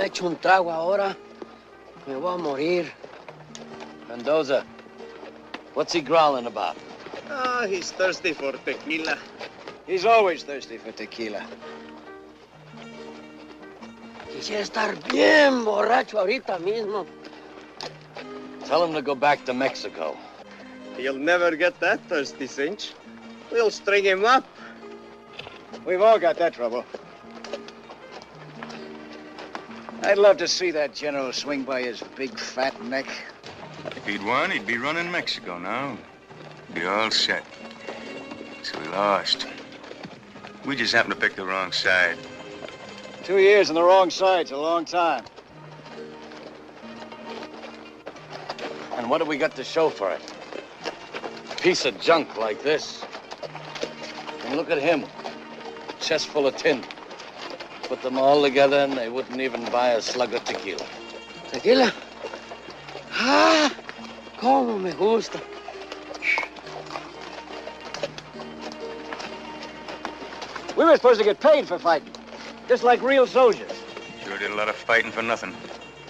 me echo un trago ahora, me voy a morir. Mendoza, what's he growling about? Oh, he's thirsty for tequila. He's always thirsty for tequila. Quisiera estar bien borracho ahorita mismo. Tell him to go back to Mexico. He'll never get that thirsty, Cinch. We'll string him up. We've all got that trouble. I'd love to see that general swing by his big fat neck. If he'd won, he'd be running Mexico now. Be all set. So we lost. We just happened to pick the wrong side. 2 years on the wrong side's a long time. And what do we got to show for it? A piece of junk like this. And look at him. Chest full of tin. Put them all together and they wouldn't even buy a slug of tequila. ¿Tequila? Ah, cómo me gusta. We were supposed to get paid for fighting, just like real soldiers. Sure did a lot of fighting for nothing.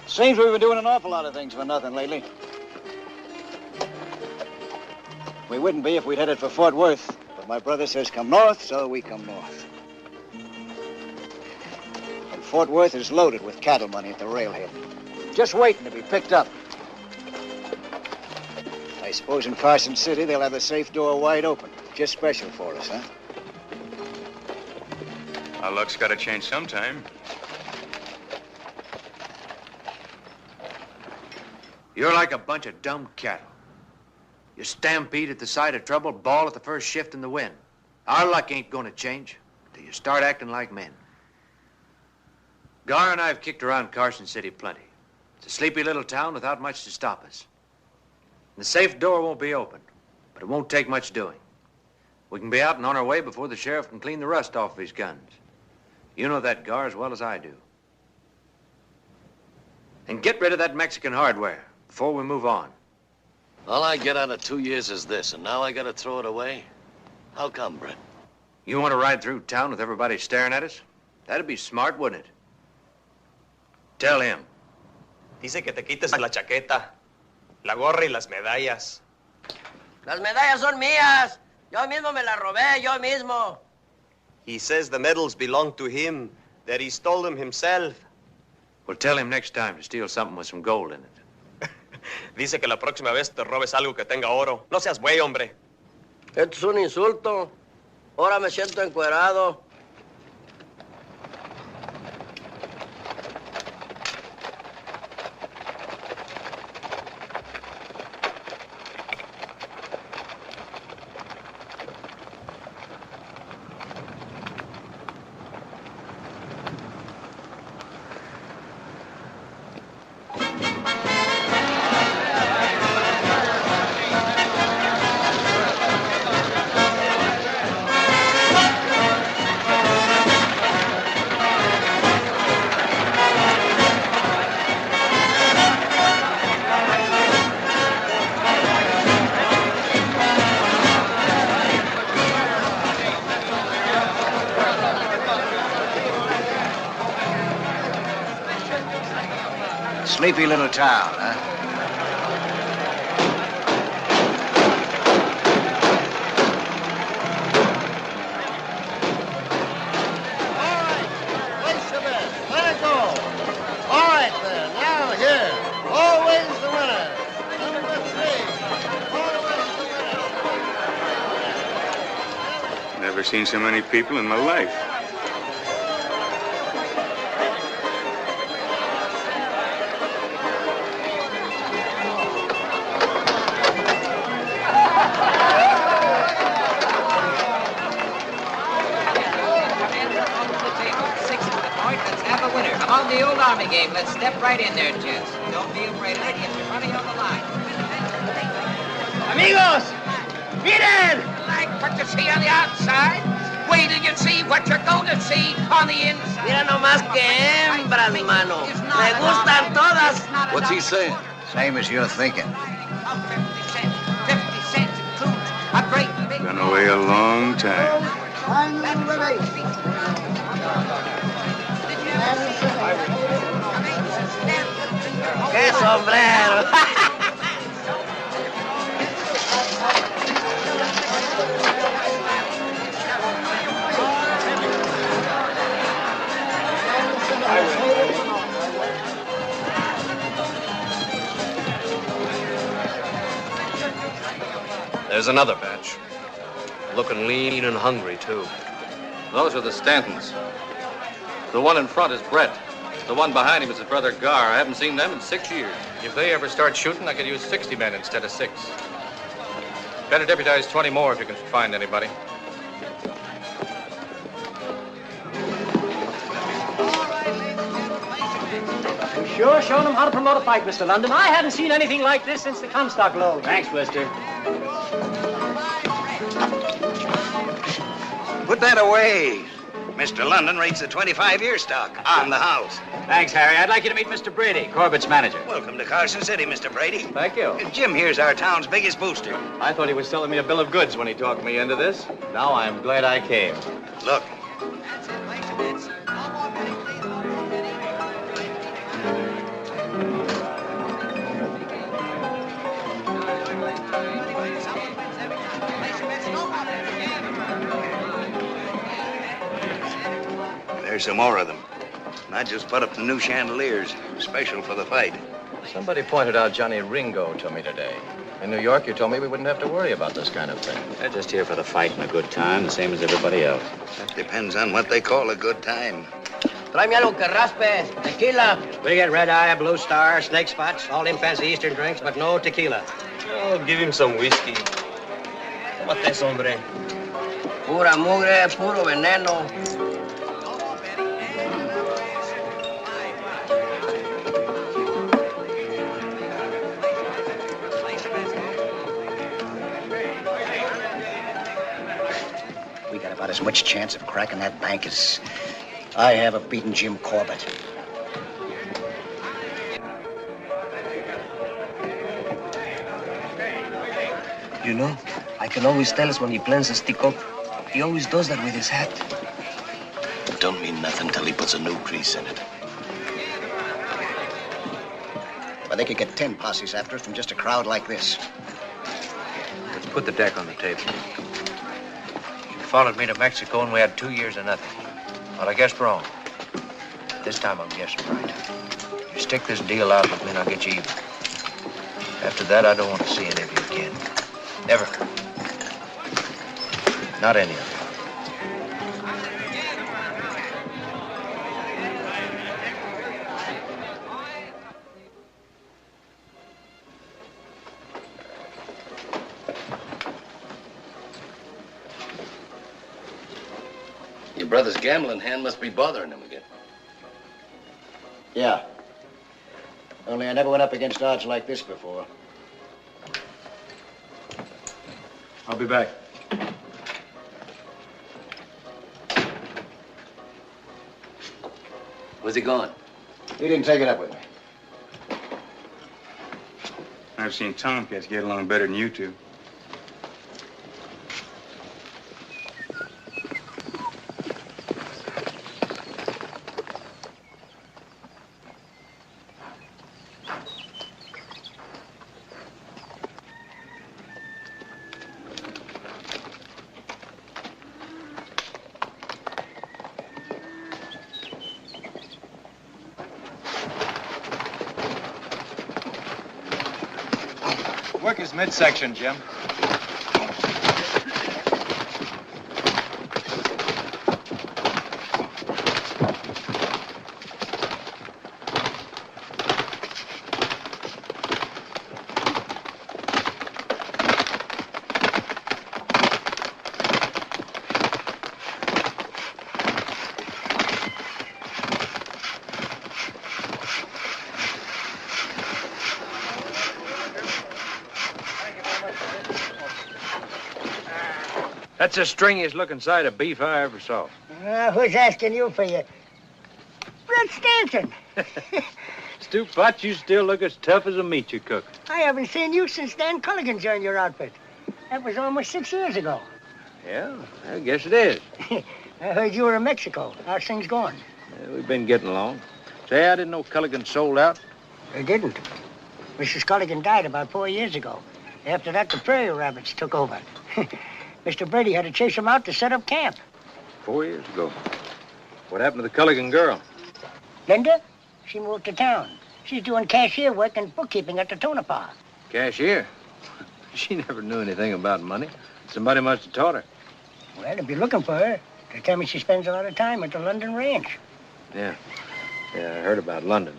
Seems we've been doing an awful lot of things for nothing lately. We wouldn't be if we'd headed for Fort Worth, but my brother says come north, so we come north. And Fort Worth is loaded with cattle money at the railhead, just waiting to be picked up. I suppose in Carson City they'll have the safe door wide open, just special for us, huh? Our luck's got to change sometime. You're like a bunch of dumb cattle. You stampede at the sight of trouble, bawl at the first shift in the wind. Our luck ain't gonna change till you start acting like men. Gar and I have kicked around Carson City plenty. It's a sleepy little town without much to stop us. The safe door won't be open, but it won't take much doing. We can be out and on our way before the sheriff can clean the rust off of his guns. You know that, Gar, as well as I do. And get rid of that Mexican hardware before we move on. All I get out of 2 years is this, and now I gotta throw it away? How come, Brett? You want to ride through town with everybody staring at us? That'd be smart, wouldn't it? Tell him. Dice que te quites la chaqueta, la gorra y las medallas. Las medallas son mías. Yo mismo me las robé, yo mismo. He says the medals belong to him, that he stole them himself. Well, tell him next time to steal something with some gold in it. Dice que la próxima vez te robes algo que tenga oro. No seas güey, hombre. Esto es un insulto. Ahora me siento encuerado. Sleepy little town, huh? All right, place your bets. Let it go. All right, then. Now, here. Always the winner. Number 3. Always the winner. Never seen so many people in my life. On the old Army game, let's step right in there, gents. Don't be afraid of it. Get your money on the line. Amigos, miren! Like what you see on the outside, wait till you see what you're going to see on the inside. Mira nomás que hembras, mano. Me gustan todas. What's he saying? Same as you're thinking. 50 cents includes a great big... Been away a long time. Line number 8. ¡Qué sombrero! There's another batch. Looking lean and hungry, too. Those are the Stantons. The one in front is Brett. The one behind him is his brother Gar. I haven't seen them in 6 years. If they ever start shooting, I could use 60 men instead of 6. Better deputize 20 more if you can find anybody. You sure showing them how to promote a fight, Mr. London. I haven't seen anything like this since the Comstock load. Thanks, Mister. Put that away. Mr. London rates a 25-year stock on the house. Thanks, Harry. I'd like you to meet Mr. Brady, Corbett's manager. Welcome to Carson City, Mr. Brady. Thank you. Jim here's our town's biggest booster. I thought he was selling me a bill of goods when he talked me into this. Now I'm glad I came. Look. There's some more of them. And I just put up the new chandeliers, special for the fight. Somebody pointed out Johnny Ringo to me today. In New York, you told me we wouldn't have to worry about this kind of thing. They're just here for the fight and a good time, the same as everybody else. That depends on what they call a good time. Tráeme algo que raspe, tequila. We get red eye, blue star, snake spots, all them fancy Eastern drinks, but no tequila. Oh, give him some whiskey. Tómate eso, hombre. Pura mugre, puro veneno. We got about as much chance of cracking that bank as I have of beating Jim Corbett. You know, I can always tell us when he plans to stick up. He always does that with his hat. It don't mean nothing till he puts a new crease in it. But they could get 10 posses after us from just a crowd like this. Let's put the deck on the table. You followed me to Mexico and we had 2 years of nothing. Well, I guessed wrong. This time I'm guessing right. You stick this deal out with me and I'll get you even. After that, I don't want to see any of you again. Never. Not any of you. Your brother's gambling hand must be bothering him again. Yeah. Only I never went up against odds like this before. I'll be back. Where's he gone? He didn't take it up with me. I've seen Tomcats get along better than you two. Work his midsection, Jim. That's the stringiest looking side of beef I ever saw. Who's asking you for you? Brett Stanton. Stu Potts, you still look as tough as a meat you cook. I haven't seen you since Dan Culligan joined your outfit. That was almost 6 years ago. Yeah, I guess it is. I heard you were in Mexico. How's things going? We've been getting along. Say, I didn't know Culligan sold out. They didn't. Mrs. Culligan died about 4 years ago. After that, the prairie rabbits took over. Mr. Brady had to chase them out to set up camp. 4 years ago. What happened to the Culligan girl? Linda? She moved to town. She's doing cashier work and bookkeeping at the Tonopah. Cashier? She never knew anything about money. Somebody must have taught her. Well, if you're looking for her, they tell me she spends a lot of time at the London Ranch. Yeah. Yeah, I heard about London.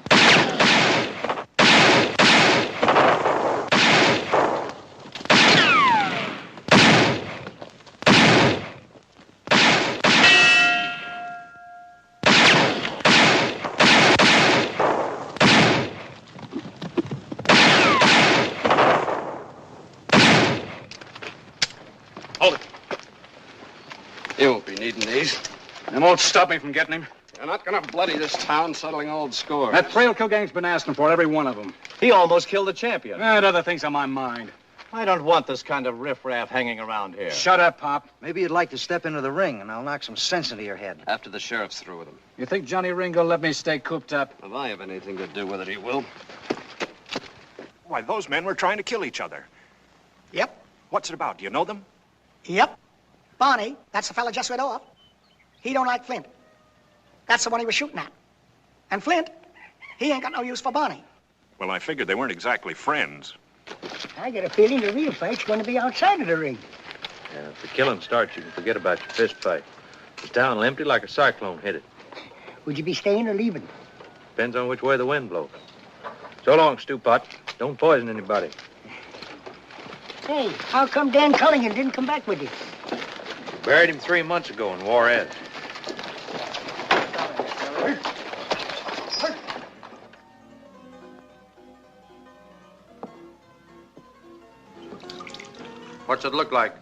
Hold it. You won't be needing these. They won't stop me from getting him. You're not gonna bloody this town settling old scores. That frail Kilgane's been asking for it, every one of them. He almost killed the champion. I had other things on my mind. I don't want this kind of riffraff hanging around here. Shut up, Pop. Maybe you'd like to step into the ring, and I'll knock some sense into your head. After the sheriff's through with him. You think Johnny Ringo will let me stay cooped up? If I have anything to do with it, he will. Why, those men were trying to kill each other. Yep. What's it about? Do you know them? Yep. Barney, that's the fella just rid off. He don't like Flint. That's the one he was shooting at. And Flint, he ain't got no use for Barney. Well, I figured they weren't exactly friends. I get a feeling the real fight's going to be outside of the ring. Yeah, if the killing starts, you can forget about your fist fight. The town will empty like a cyclone hit it. Would you be staying or leaving? Depends on which way the wind blows. So long, Stewpot. Don't poison anybody. Hey, how come Dan Culligan didn't come back with you? Buried him 3 months ago in Juarez. What's it look like?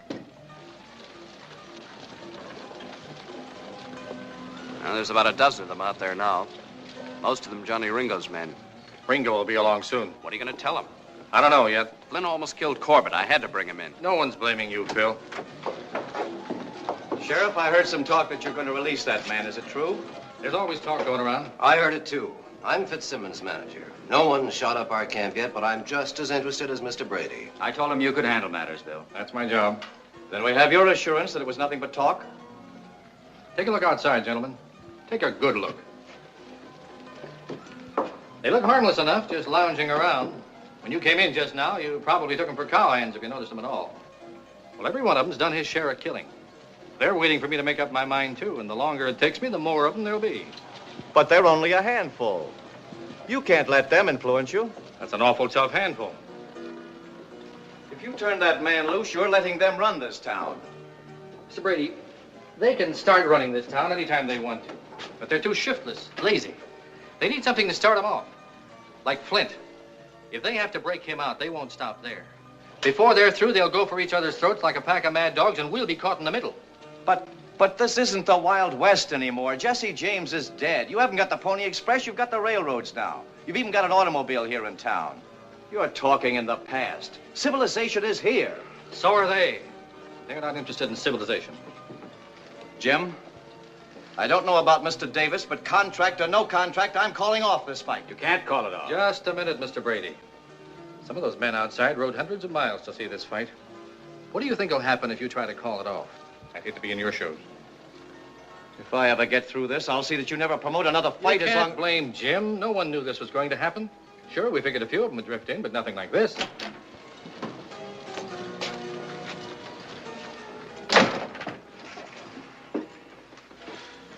Well, there's about a dozen of them out there now. Most of them Johnny Ringo's men. Ringo will be along soon. What are you going to tell him? I don't know yet. Flynn almost killed Corbett. I had to bring him in. No one's blaming you, Phil. Sheriff, I heard some talk that you're going to release that man. Is it true? There's always talk going around. I heard it, too. I'm Fitzsimmons' manager. No one's shot up our camp yet, but I'm just as interested as Mr. Brady. I told him you could handle matters, Bill. That's my job. Then we have your assurance that it was nothing but talk? Take a look outside, gentlemen. Take a good look. They look harmless enough, just lounging around. When you came in just now, you probably took them for cowhands, if you noticed them at all. Well, every one of them's done his share of killing. They're waiting for me to make up my mind, too, and the longer it takes me, the more of them there'll be. But they're only a handful. You can't let them influence you. That's an awful tough handful. If you turn that man loose, you're letting them run this town. Mr. Brady, they can start running this town anytime they want to. But they're too shiftless, lazy. They need something to start them off. Like Flint. If they have to break him out, they won't stop there. Before they're through, they'll go for each other's throats like a pack of mad dogs, and we'll be caught in the middle. But this isn't the Wild West anymore. Jesse James is dead. You haven't got the Pony Express, you've got the railroads now. You've even got an automobile here in town. You're talking in the past. Civilization is here. So are they. They're not interested in civilization. Jim, I don't know about Mr. Davis, but contract or no contract, I'm calling off this fight. You can't call it off. Just a minute, Mr. Brady. Some of those men outside rode hundreds of miles to see this fight. What do you think will happen if you try to call it off? I'd hate to be in your shoes. If I ever get through this, I'll see that you never promote another fight You as can't long... blame Jim. No one knew this was going to happen. Sure, we figured a few of them would drift in, but nothing like this.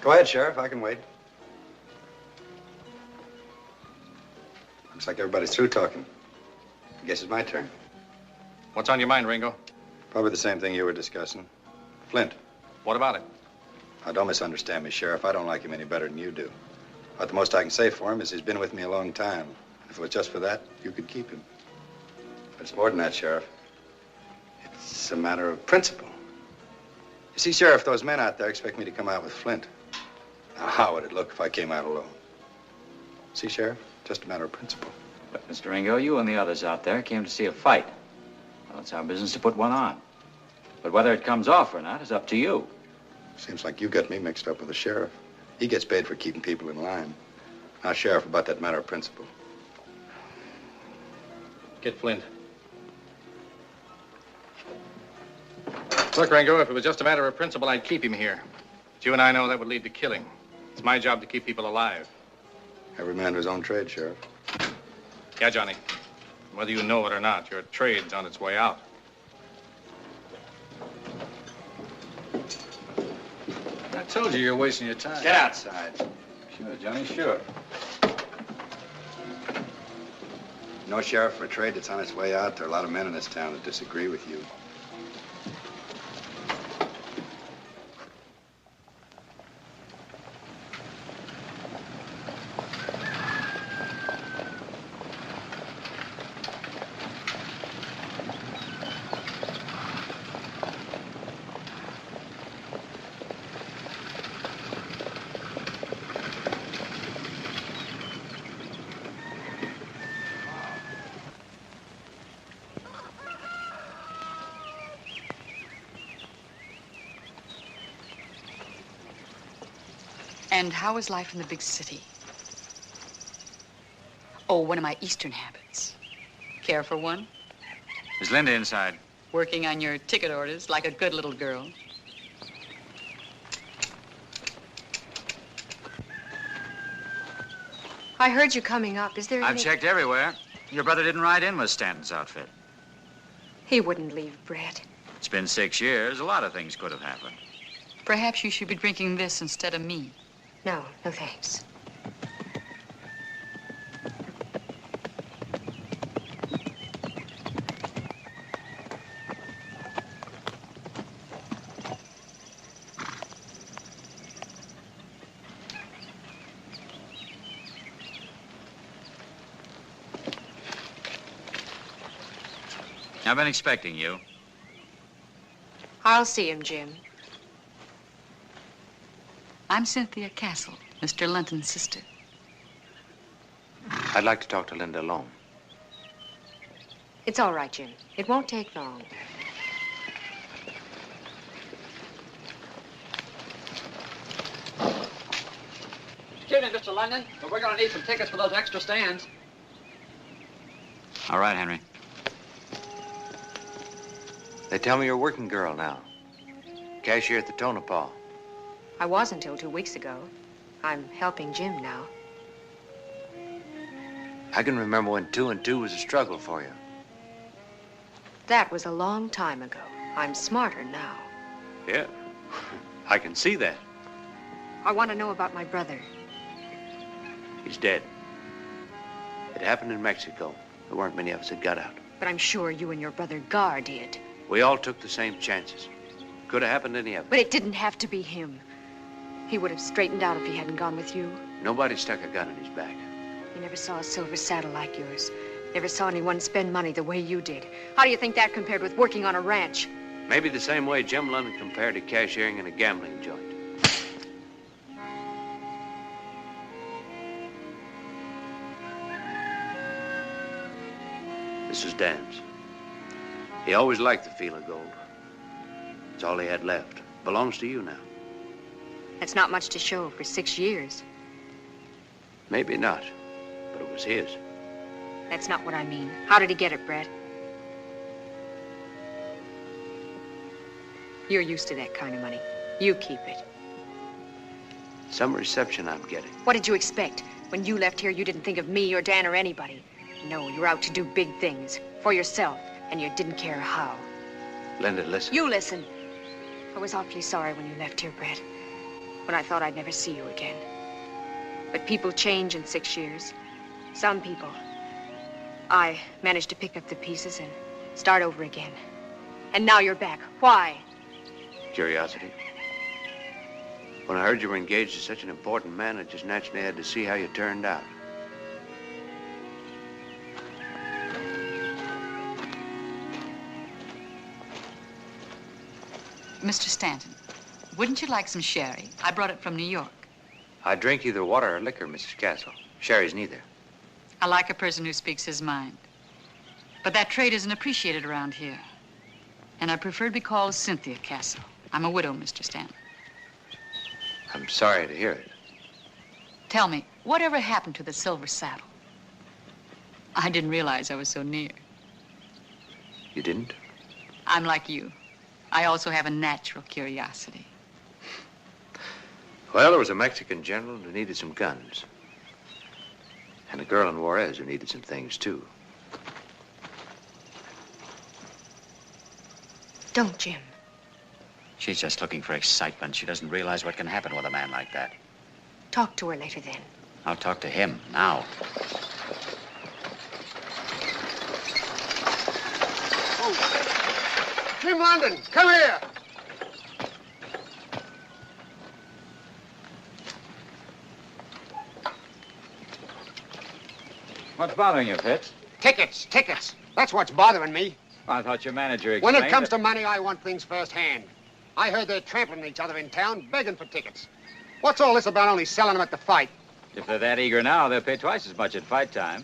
Go ahead, Sheriff. I can wait. Looks like everybody's through talking. I guess it's my turn. What's on your mind, Ringo? Probably the same thing you were discussing. Flint. What about it? Now, don't misunderstand me, Sheriff. I don't like him any better than you do. But the most I can say for him is he's been with me a long time. If it was just for that, you could keep him. But it's more than that, Sheriff. It's a matter of principle. You see, Sheriff, those men out there expect me to come out with Flint. Now, how would it look if I came out alone? See, Sheriff? Just a matter of principle. But, Mr. Ringo, you and the others out there came to see a fight. Well, it's our business to put one on. But whether it comes off or not is up to you. Seems like you got me mixed up with the sheriff. He gets paid for keeping people in line. Now, Sheriff, about that matter of principle. Get Flint. Look, Ringo, if it was just a matter of principle, I'd keep him here. But you and I know that would lead to killing. It's my job to keep people alive. Every man to his own trade, Sheriff. Yeah, Johnny. Whether you know it or not, your trade's on its way out. I told you you're wasting your time. Get outside. Sure, Johnny, sure. No, Sheriff, for a trade that's on its way out, there are a lot of men in this town that disagree with you. And how is life in the big city? Oh, one of my Eastern habits. Care for one? Is Linda inside? Working on your ticket orders like a good little girl. I heard you coming up. Is there any... I've checked everywhere. Your brother didn't ride in with Stanton's outfit. He wouldn't leave, Brett. It's been 6 years. A lot of things could have happened. Perhaps you should be drinking this instead of me. No, no thanks. I've been expecting you. I'll see him, Jim. I'm Cynthia Castle, Mr. Linton's sister. I'd like to talk to Linda alone. It's all right, Jim. It won't take long. Excuse me, Mr. London, but we're going to need some tickets for those extra stands. All right, Henry. They tell me you're a working girl now. Cashier at the Tonopah. I was until 2 weeks ago. I'm helping Jim now. I can remember when 2 and 2 was a struggle for you. That was a long time ago. I'm smarter now. Yeah, I can see that. I want to know about my brother. He's dead. It happened in Mexico. There weren't many of us that got out. But I'm sure you and your brother Gar did. We all took the same chances. Could have happened to any of us. But it didn't have to be him. He would have straightened out if he hadn't gone with you. Nobody stuck a gun in his back. You never saw a silver saddle like yours. Never saw anyone spend money the way you did. How do you think that compared with working on a ranch? Maybe the same way Jim London compared to cashiering in a gambling joint. This is Dan's. He always liked the feel of gold. It's all he had left. Belongs to you now. That's not much to show for 6 years. Maybe not, but it was his. That's not what I mean. How did he get it, Brett? You're used to that kind of money. You keep it. Some reception I'm getting. What did you expect? When you left here, you didn't think of me or Dan or anybody. No, you're out to do big things. For yourself. And you didn't care how. Linda, listen. You listen. I was awfully sorry when you left here, Brett. When I thought I'd never see you again. But people change in 6 years. Some people. I managed to pick up the pieces and start over again. And now you're back. Why? Curiosity. When I heard you were engaged to such an important man, I just naturally had to see how you turned out. Mr. Stanton, wouldn't you like some sherry? I brought it from New York. I drink either water or liquor, Mrs. Castle. Sherry's neither. I like a person who speaks his mind. But that trait isn't appreciated around here. And I prefer to be called Cynthia Castle. I'm a widow, Mr. Stanton. I'm sorry to hear it. Tell me, whatever happened to the silver saddle? I didn't realize I was so near. You didn't? I'm like you. I also have a natural curiosity. Well, there was a Mexican general who needed some guns. And a girl in Juarez who needed some things, too. Don't, Jim. She's just looking for excitement. She doesn't realize what can happen with a man like that. Talk to her later then. I'll talk to him now. Jim London, come here. What's bothering you, Fitz? Tickets, tickets. That's what's bothering me. I thought your manager When explained it comes that- to money, I want things firsthand. I heard they're trampling each other in town, begging for tickets. What's all this about only selling them at the fight? If they're that eager now, they'll pay twice as much at fight time.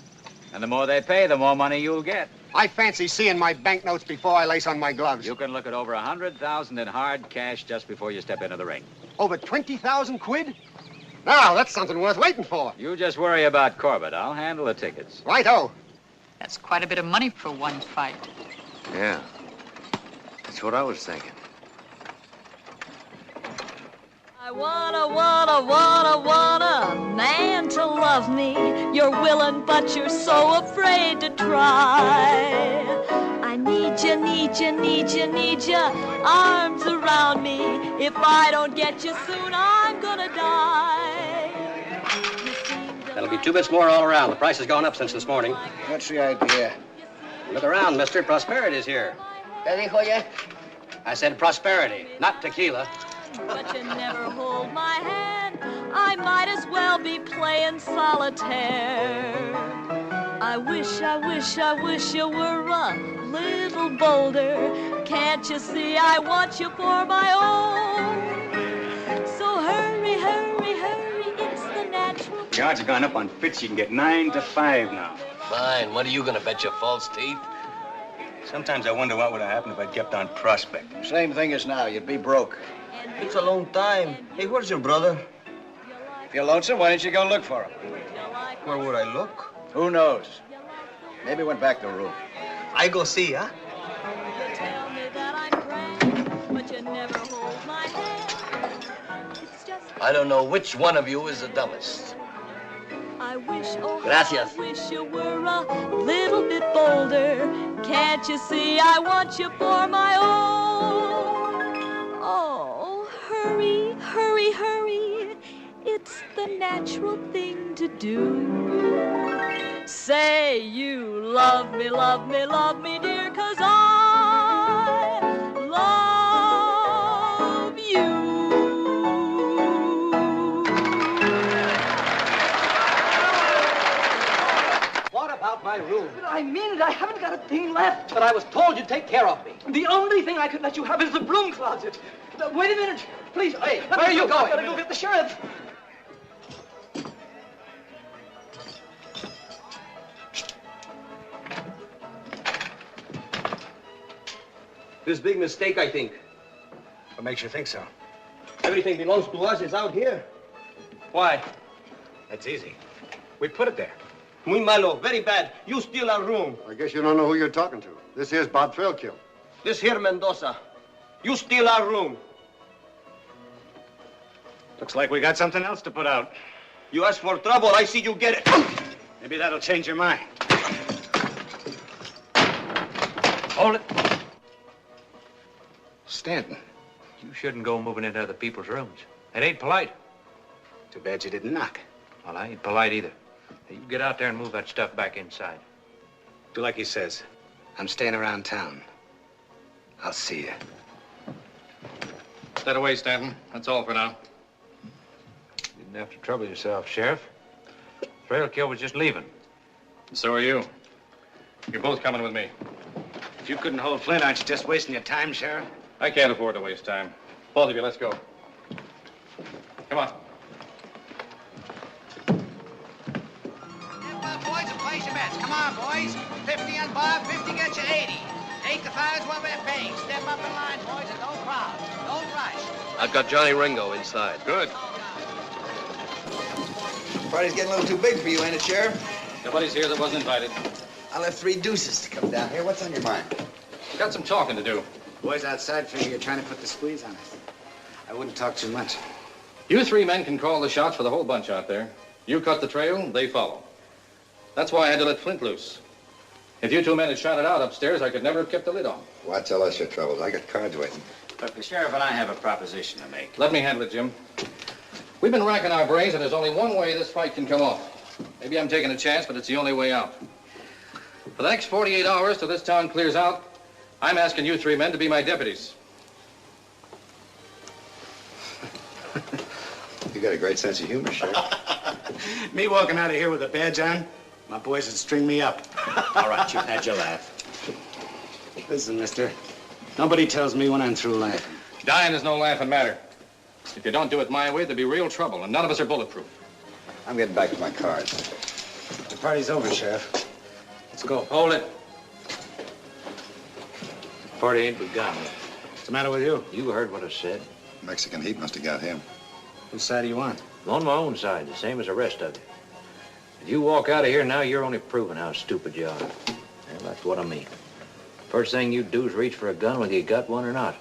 And the more they pay, the more money you'll get. I fancy seeing my banknotes before I lace on my gloves. You can look at over 100,000 in hard cash just before you step into the ring. Over 20,000 quid? Now, that's something worth waiting for. You just worry about Corbett. I'll handle the tickets. Righto. That's quite a bit of money for one fight. Yeah. That's what I was thinking. I want a man to love me. You're willing, but you're so afraid to try. I need you, arms around me. If I don't get you soon, I'm gonna die. That'll be 2 bits more all around. The price has gone up since this morning. What's the idea? Look around, mister. Prosperity's here. ¿Qué dijo ya? I said prosperity, not tequila. But you never hold my hand. I might as well be playing solitaire. I wish you were a little bolder. Can't you see I want you for my own? So hurry, it's the natural. The odds have gone up on Fitz. You can get 9 to 5 now. Fine. What are you gonna bet your false teeth? Sometimes I wonder what would have happened if I'd kept on prospecting. Same thing as now. You'd be broke. It's a long time. Hey, where's your brother? If you're lonesome, why don't you go look for him? Where would I look? Who knows? Maybe went back to the room. I go see, huh? Tell me that I'm grand, but you never hold my hand. It's just I don't know which one of you is the dumbest. I wish, oh, Gracias. I wish you were a little bit bolder. Can't you see I want you for my own? Oh, hurry. It's the natural thing to do. Say you love me, dear, 'cause I love you. What about my room? I mean it. I haven't got a thing left. But I was told you'd take care of me. The only thing I could let you have is the broom closet. Wait a minute. Please. Hey, where are you going? I gotta go get the sheriff. This big mistake, I think. What makes you think so? Everything belongs to us. It's out here. Why? That's easy. We put it there. Muy malo. Very bad. You steal our room. I guess you don't know who you're talking to. This here's Bob Trailkill. This here Mendoza. You steal our room. Looks like we got something else to put out. You ask for trouble. I see you get it. Maybe that'll change your mind. Hold it. Stanton. You shouldn't go moving into other people's rooms. It ain't polite. Too bad you didn't knock. Well, I ain't polite either. Hey, you get out there and move that stuff back inside. Do like he says. I'm staying around town. I'll see you. Stay away, Stanton. That's all for now. You didn't have to trouble yourself, Sheriff. Trailkill was just leaving. And so are you. You're both coming with me. If you couldn't hold Flint, aren't you just wasting your time, Sheriff? I can't afford to waste time. Both of you, let's go. Come on. Boys, and place your bets. Come on, boys. 50 on Bob, 50 gets you 80. 8 to 5 is what we're paying. Step up in line, boys, and don't crowd. Don't rush. I've got Johnny Ringo inside. Good. Party's getting a little too big for you, ain't it, Sheriff? Nobody's here that wasn't invited. I left 3 deuces to come down here. What's on your mind? Got some talking to do. Boys outside figure you're trying to put the squeeze on us. I wouldn't talk too much. You three men can call the shots for the whole bunch out there. You cut the trail, they follow. That's why I had to let Flint loose. If you two men had shot it out upstairs, I could never have kept the lid on. Why tell us your troubles? I got cards waiting. Look, the sheriff and I have a proposition to make. Let me handle it, Jim. We've been racking our brains, and there's only one way this fight can come off. Maybe I'm taking a chance, but it's the only way out. For the next 48 hours till this town clears out, I'm asking you three men to be my deputies. You got a great sense of humor, Sheriff. Me walking out of here with a badge on, my boys would string me up. All right, you've had your laugh. Listen, mister, nobody tells me when I'm through laughing. Dying is no laughing matter. If you don't do it my way, there'll be real trouble, and none of us are bulletproof. I'm getting back to my cards. The party's over, Sheriff. Let's go. Hold it. Party ain't begun. What's the matter with you? You heard what I said. Mexican heat must have got him. Whose side are you on? I'm on my own side, the same as the rest of you. If you walk out of here now, you're only proving how stupid you are. And that's what I mean. First thing you do is reach for a gun whether you got one or not.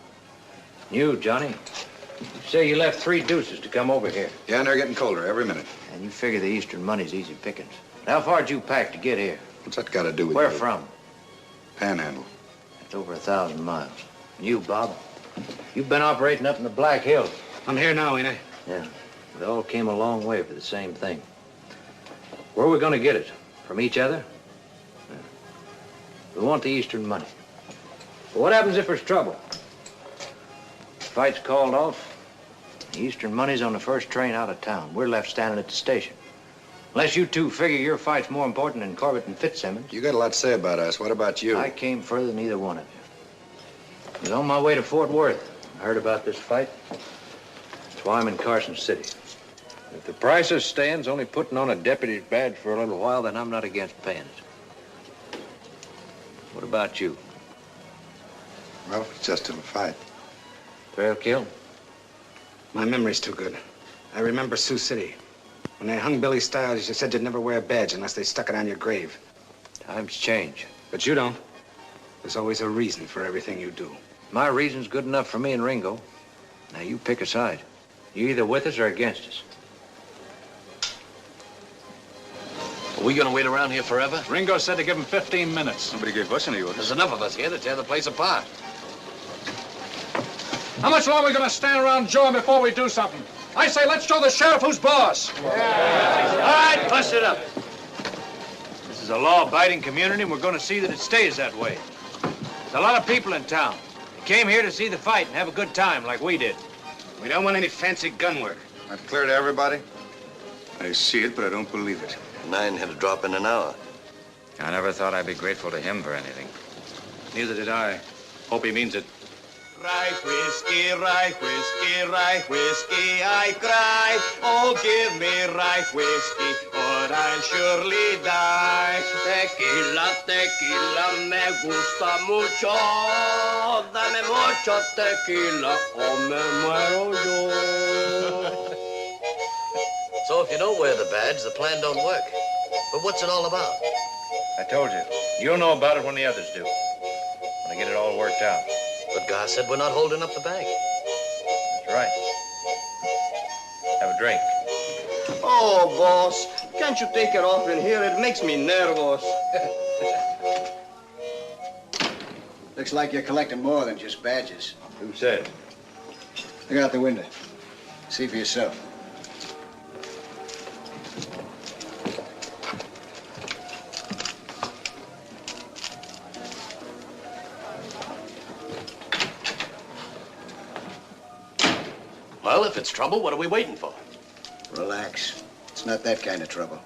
You, Johnny, you say you left 3 deuces to come over here. Yeah, and they're getting colder every minute. And you figure the Eastern money's easy pickings. How far'd you pack to get here? What's that got to do with Where you? from? Panhandle. That's over 1,000 miles. And you, Bob, you've been operating up in the Black Hills. I'm here now, ain't I? Yeah. We all came a long way for the same thing. Where are we going to get it? From each other? Yeah. We want the Eastern money. But what happens if there's trouble? Fight's called off. The Eastern money's on the first train out of town. We're left standing at the station. Unless you two figure your fight's more important than Corbett and Fitzsimmons. You got a lot to say about us. What about you? I came further than either one of you. I was on my way to Fort Worth. I heard about this fight. That's why I'm in Carson City. If the price of staying's only putting on a deputy's badge for a little while, then I'm not against paying it. What about you? Well, it's just a fight. Trail kill? My memory's too good. I remember Sioux City. When they hung Billy Stiles, you said you'd never wear a badge unless they stuck it on your grave. Times change. But you don't. There's always a reason for everything you do. My reason's good enough for me and Ringo. Now you pick a side. You're either with us or against us. Are we gonna wait around here forever? Ringo said to give him 15 minutes. Nobody gave us any orders. There's enough of us here to tear the place apart. How much longer are we going to stand around jawing before we do something? I say let's show the sheriff who's boss. All right, bust it up. This is a law-abiding community, and we're going to see that it stays that way. There's a lot of people in town. They came here to see the fight and have a good time like we did. We don't want any fancy gun work. That's clear to everybody? I see it, but I don't believe it. 9 had a drop in an hour. I never thought I'd be grateful to him for anything. Neither did I. Hope he means it. Rye whiskey, rye whiskey, rye whiskey, I cry. Oh, give me rye whiskey, or I'll surely die. Tequila, tequila, me gusta mucho. Dame mucho tequila, o me muero yo. So if you don't wear the badge, the plan don't work. But what's it all about? I told you. You'll know about it when the others do. When I get it all worked out. But Gar said we're not holding up the bank. That's right. Have a drink. Oh, boss, can't you take it off in here? It makes me nervous. Looks like you're collecting more than just badges. Who said? Look out the window. See for yourself. Well, if it's trouble, what are we waiting for? Relax. It's not that kind of trouble.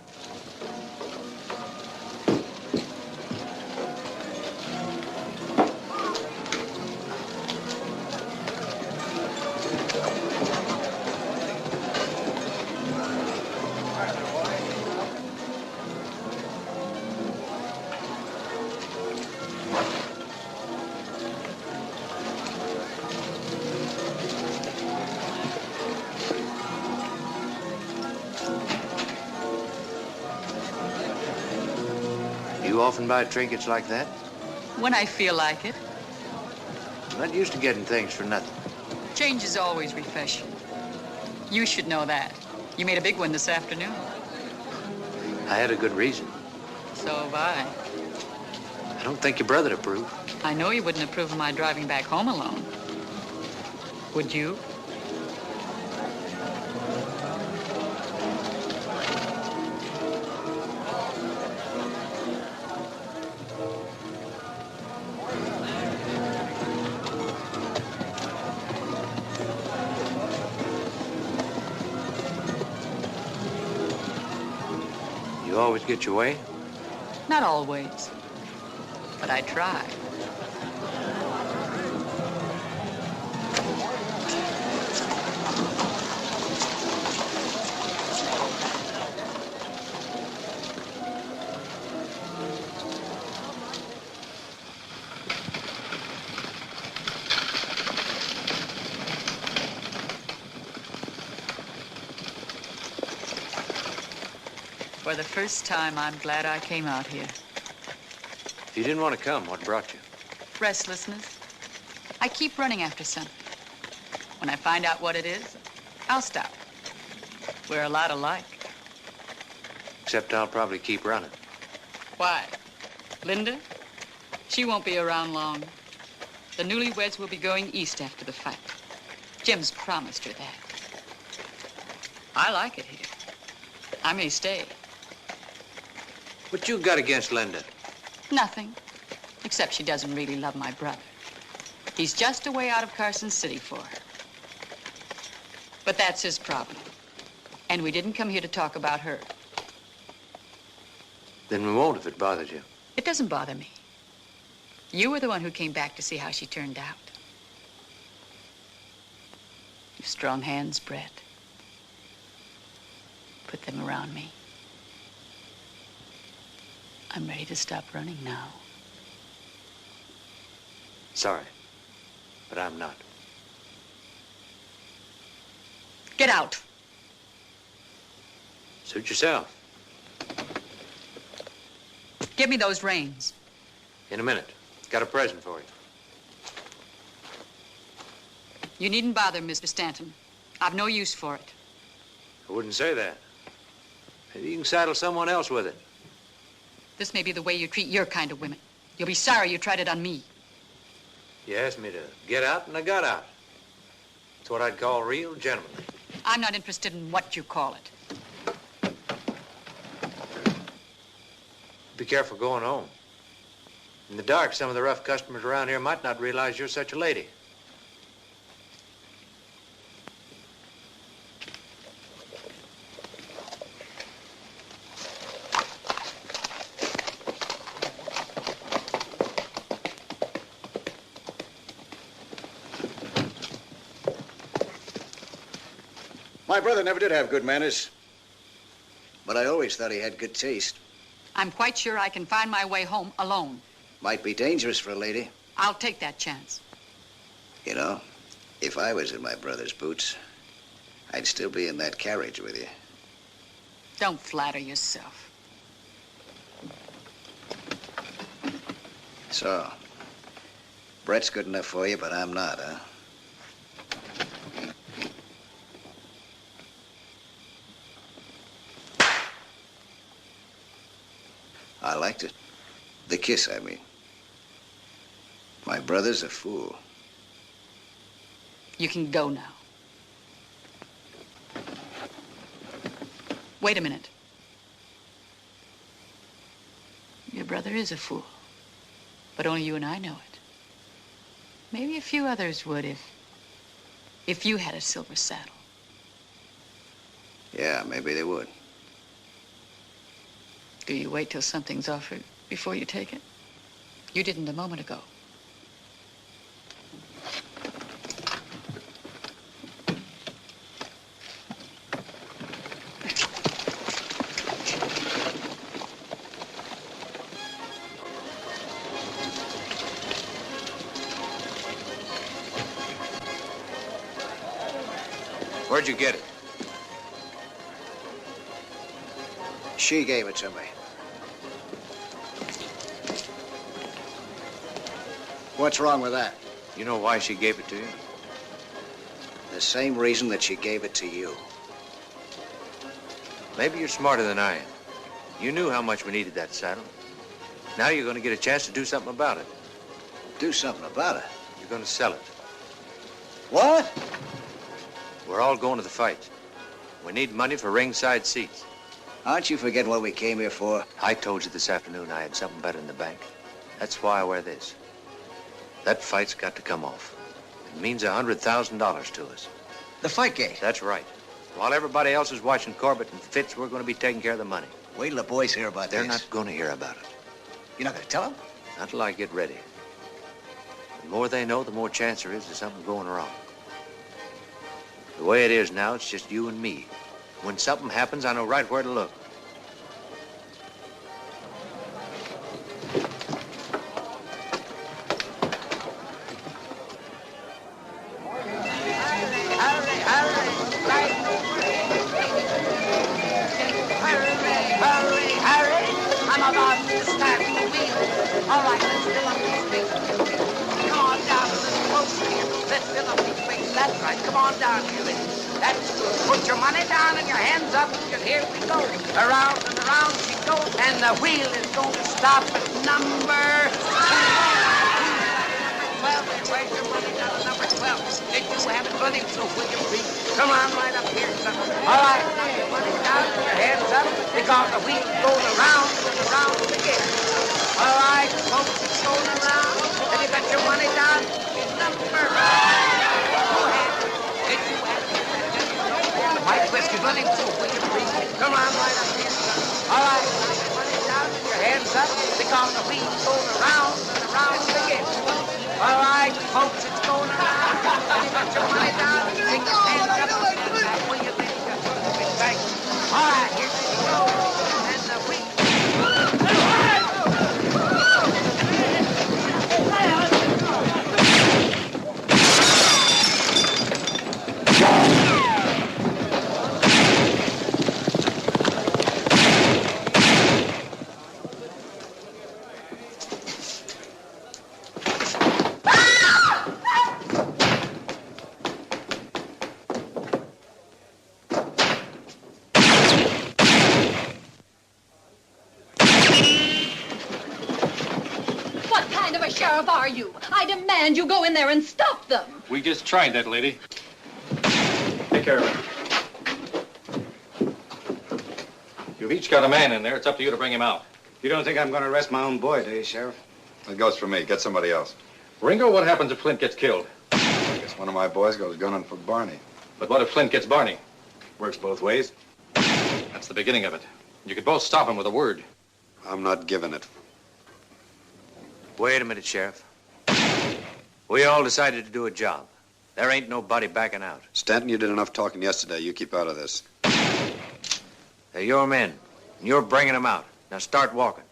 You often buy trinkets like that? When I feel like it. I'm not used to getting things for nothing. Change is always refreshing. You should know that. You made a big one this afternoon. I had a good reason. So have I. I don't think your brother'd approve. I know you wouldn't approve of my driving back home alone. Would you? You always get your way? Not always, but I try. For the first time, I'm glad I came out here. If you didn't want to come, what brought you? Restlessness. I keep running after something. When I find out what it is, I'll stop. We're a lot alike. Except I'll probably keep running. Why? Linda? She won't be around long. The newlyweds will be going east after the fight. Jim's promised her that. I like it here. I may stay. What you got against Linda? Nothing, except she doesn't really love my brother. He's just a way out of Carson City for her. But that's his problem. And we didn't come here to talk about her. Then we won't if it bothers you. It doesn't bother me. You were the one who came back to see how she turned out. You've strong hands, Brett. Put them around me. I'm ready to stop running now. Sorry, but I'm not. Get out. Suit yourself. Give me those reins. In a minute. Got a present for you. You needn't bother, Mr. Stanton. I've no use for it. I wouldn't say that. Maybe you can saddle someone else with it. This may be the way you treat your kind of women. You'll be sorry you tried it on me. You asked me to get out, and I got out. It's what I'd call real gentlemanly. I'm not interested in what you call it. Be careful going home. In the dark, some of the rough customers around here might not realize you're such a lady. My brother never did have good manners. But I always thought he had good taste. I'm quite sure I can find my way home alone. Might be dangerous for a lady. I'll take that chance. You know, if I was in my brother's boots, I'd still be in that carriage with you. Don't flatter yourself. So, Brett's good enough for you, but I'm not, huh? I liked it. The kiss, I mean. My brother's a fool. You can go now. Wait a minute. Your brother is a fool. But only you and I know it. Maybe a few others would if you had a silver saddle. Yeah, maybe they would. Do you wait till something's offered before you take it? You didn't a moment ago. Where'd you get it? She gave it to me. What's wrong with that? You know why she gave it to you? The same reason that she gave it to you. Maybe you're smarter than I am. You knew how much we needed that saddle. Now you're going to get a chance to do something about it. Do something about it? You're going to sell it. What? We're all going to the fight. We need money for ringside seats. Aren't you forgetting what we came here for? I told you this afternoon I had something better in the bank. That's why I wear this. That fight's got to come off. It means $100,000 to us. The fight gate? That's right. While everybody else is watching Corbett and Fitz, we're going to be taking care of the money. Wait till the boys hear about this. They're not going to hear about it. You're not going to tell them? Not till I get ready. The more they know, the more chance there is of something going wrong. The way it is now, it's just you and me. When something happens, I know right where to look. Come on down here. That's good. Put your money down and your hands up, and here we go. Around and around she goes, and the wheel is going to stop at number 12. Where's your money down at number 12? Did you have it running, so will you please? Come on right up here, son. All right, now your money down and your hands up, because the wheel's going around and around again. All right, folks, it's going around. Have you got your money down? Number 5. My twist is running through. Will you please? Come on right up here, son. All right, now your money down and your hands up, because the wheel's going around and around again. All right, folks, it's going around. You got your money down, take your hands up. Will you please? Thank you. All right, here we go. And the wheel. Are you? I demand you go in there and stop them. We just tried that, lady. Take care of it. You've each got a man in there. It's up to you to bring him out. You don't think I'm going to arrest my own boy, do you, Sheriff? It goes for me. Get somebody else. Ringo, what happens if Flint gets killed? I guess one of my boys goes gunning for Barney. But what if Flint gets Barney? Works both ways. That's the beginning of it. You could both stop him with a word. I'm not giving it. Wait a minute, Sheriff. We all decided to do a job. There ain't nobody backing out. Stanton, you did enough talking yesterday. You keep out of this. They're your men, and you're bringing them out. Now start walking.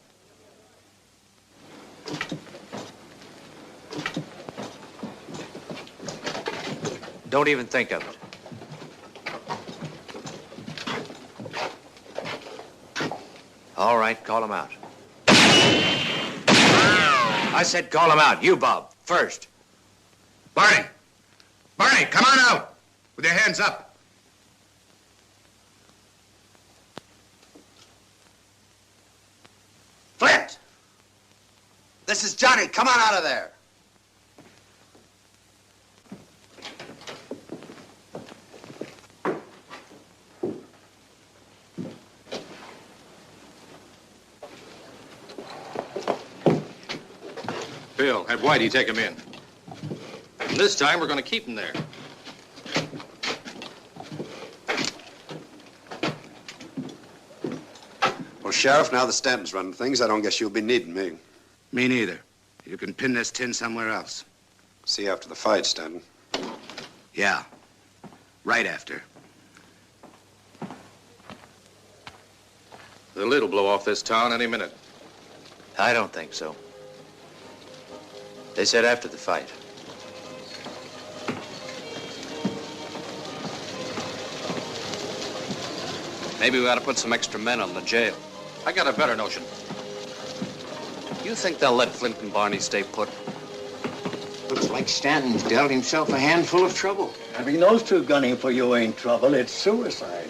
Don't even think of it. All right, call them out. I said call them out. You, Bob, first. Barney! Barney, come on out! With your hands up. Flint! This is Johnny. Come on out of there. Bill, have Whitey take him in. And this time, we're going to keep him there. Well, Sheriff, now that Stanton's running things, I don't guess you'll be needing me. Me neither. You can pin this tin somewhere else. See you after the fight, Stanton. Yeah. Right after. The lid'll blow off this town any minute. I don't think so. They said after the fight. Maybe we ought to put some extra men on the jail. I got a better notion. You think they'll let Flint and Barney stay put? Looks like Stanton's dealt himself a handful of trouble. Having those two gunning for you ain't trouble. It's suicide.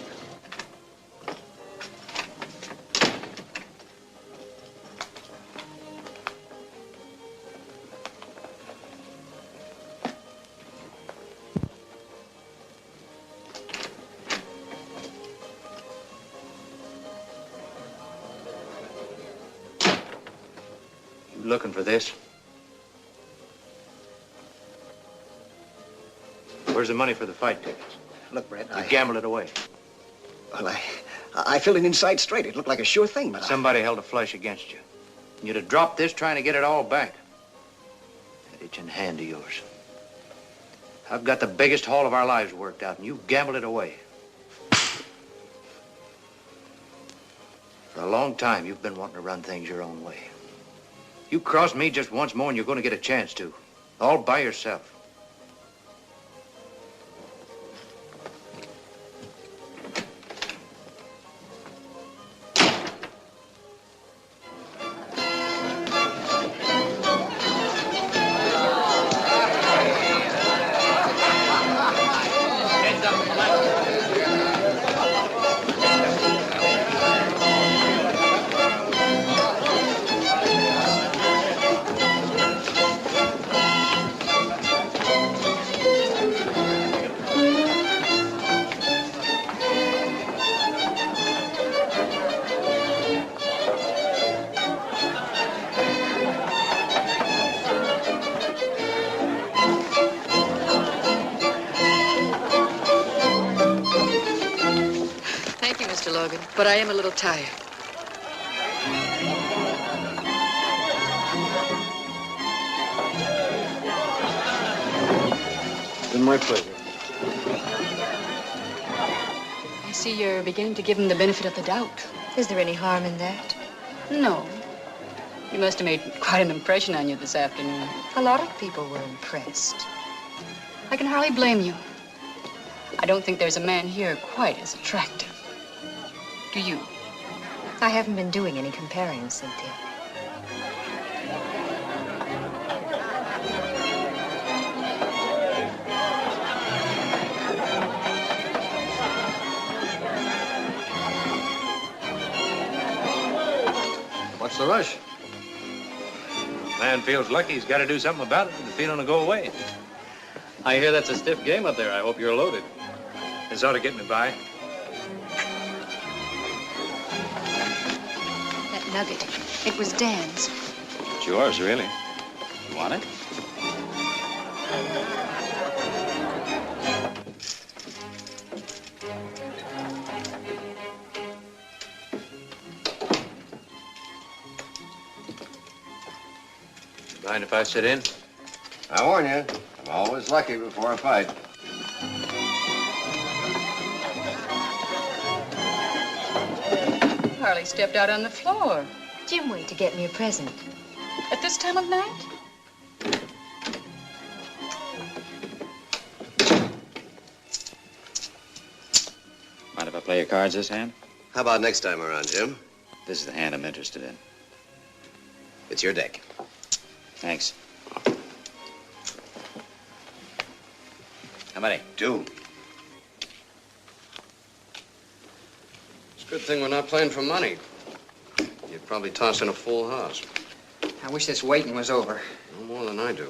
You looking for this? Where's the money for the fight tickets? Look, Brett, You gambled it away. Well, I filled it inside straight. It looked like a sure thing, but Somebody held a flush against you. You'd have dropped this trying to get it all back. That itching hand of yours. I've got the biggest haul of our lives worked out, and you gambled it away. For a long time, you've been wanting to run things your own way. You cross me just once more, and you're going to get a chance to. All by yourself. Mr. Logan, but I am a little tired. It's been my pleasure. I see you're beginning to give him the benefit of the doubt. Is there any harm in that? No. He must have made quite an impression on you this afternoon. A lot of people were impressed. I can hardly blame you. I don't think there's a man here quite as attractive. Do you? I haven't been doing any comparing, Cynthia. What's the rush? Man feels lucky he's got to do something about it, and the feeling will go away. I hear that's a stiff game up there. I hope you're loaded. This ought to get me by. That nugget. It was Dan's. It's yours, really. You want it? Mind if I sit in? I warn you, I'm always lucky before a fight. Harley stepped out on the floor. Jim went to get me a present. At this time of night? Mind if I play your cards this hand? How about next time around, Jim? This is the hand I'm interested in. It's your deck. Thanks. How many? 2. It's a good thing we're not playing for money. You'd probably toss in a full house. I wish this waiting was over. No more than I do.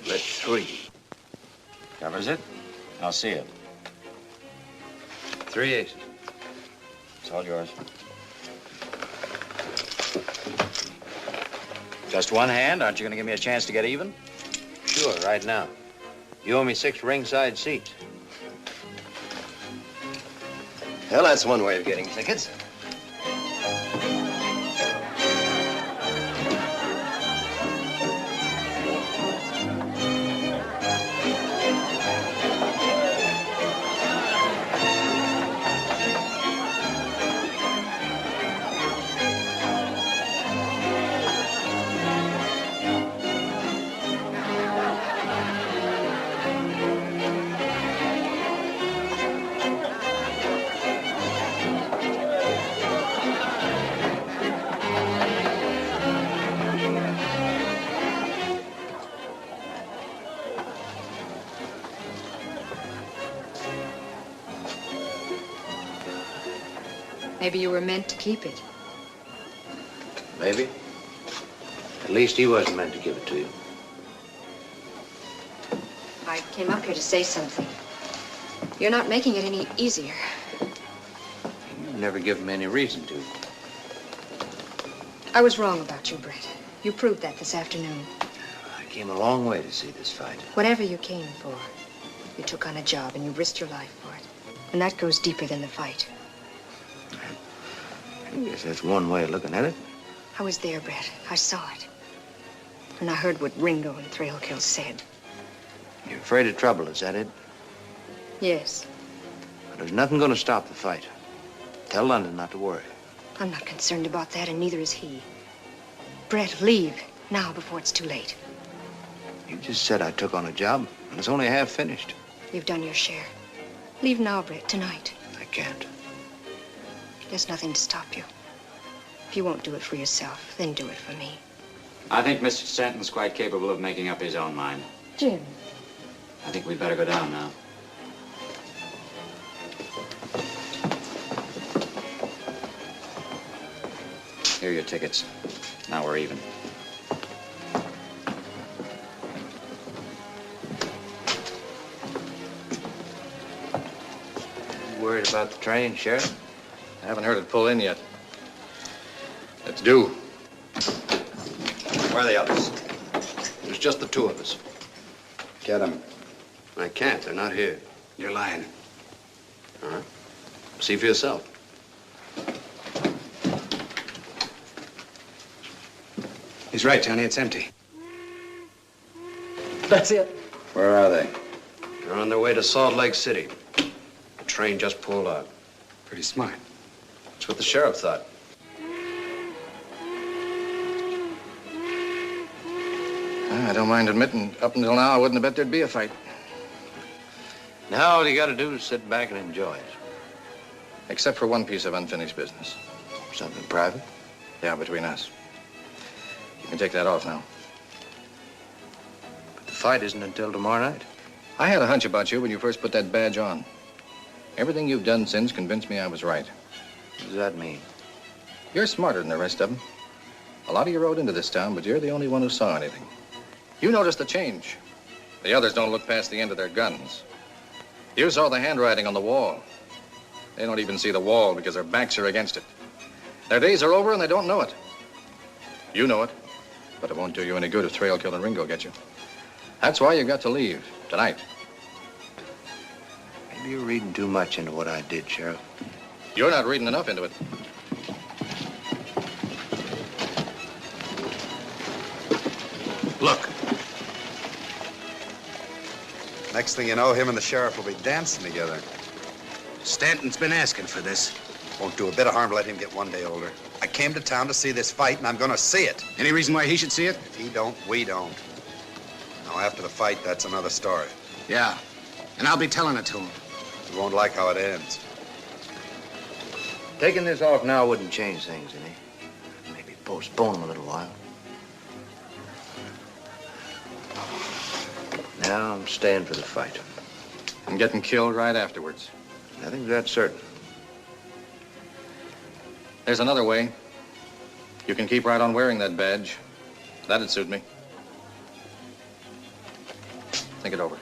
Bet 3. Covers it? I'll see it. 3 aces. It's all yours. Just one hand? Aren't you going to give me a chance to get even? Sure, right now. You owe me 6 ringside seats. Well, that's one way of getting tickets. Maybe you were meant to keep it. Maybe. At least he wasn't meant to give it to you. I came up here to say something. You're not making it any easier. You've never given me any reason to. I was wrong about you, Brett. You proved that this afternoon. I came a long way to see this fight. Whatever you came for, you took on a job and you risked your life for it. And that goes deeper than the fight. I guess that's one way of looking at it. I was there, Brett. I saw it. And I heard what Ringo and Thrailkill said. You're afraid of trouble, is that it? Yes. But there's nothing going to stop the fight. Tell London not to worry. I'm not concerned about that, and neither is he. Brett, leave now before it's too late. You just said I took on a job, and it's only half finished. You've done your share. Leave now, Brett, tonight. I can't. There's nothing to stop you. If you won't do it for yourself, then do it for me. I think Mr. Stanton's quite capable of making up his own mind. Jim. I think we'd better go down now. Here are your tickets. Now we're even. You worried about the train, Sheriff? I haven't heard it pull in yet. It's due. Where are the others? There's just the two of us. Get them. I can't. They're not here. You're lying. All right. See for yourself. He's right, Johnny. It's empty. That's it. Where are they? They're on their way to Salt Lake City. The train just pulled out. Pretty smart. That's what the sheriff thought. I don't mind admitting, up until now, I wouldn't have bet there'd be a fight. Now all you got to do is sit back and enjoy it. Except for one piece of unfinished business. Something private? Yeah, between us. You can take that off now. But the fight isn't until tomorrow night. I had a hunch about you when you first put that badge on. Everything you've done since convinced me I was right. What does that mean? You're smarter than the rest of them. A lot of you rode into this town, but you're the only one who saw anything. You noticed the change. The others don't look past the end of their guns. You saw the handwriting on the wall. They don't even see the wall because their backs are against it. Their days are over and they don't know it. You know it, but it won't do you any good if Thrailkill and Ringo get you. That's why you got to leave tonight. Maybe you're reading too much into what I did, Sheriff. You're not reading enough into it. Look. Next thing you know, him and the sheriff will be dancing together. Stanton's been asking for this. Won't do a bit of harm to let him get one day older. I came to town to see this fight, and I'm gonna see it. Any reason why he should see it? If he don't, we don't. Now, after the fight, that's another story. Yeah. And I'll be telling it to him. You won't like how it ends. Taking this off now wouldn't change things any. Maybe postpone them a little while. Now I'm staying for the fight. And getting killed right afterwards. Nothing's that certain. There's another way. You can keep right on wearing that badge. That'd suit me. Think it over.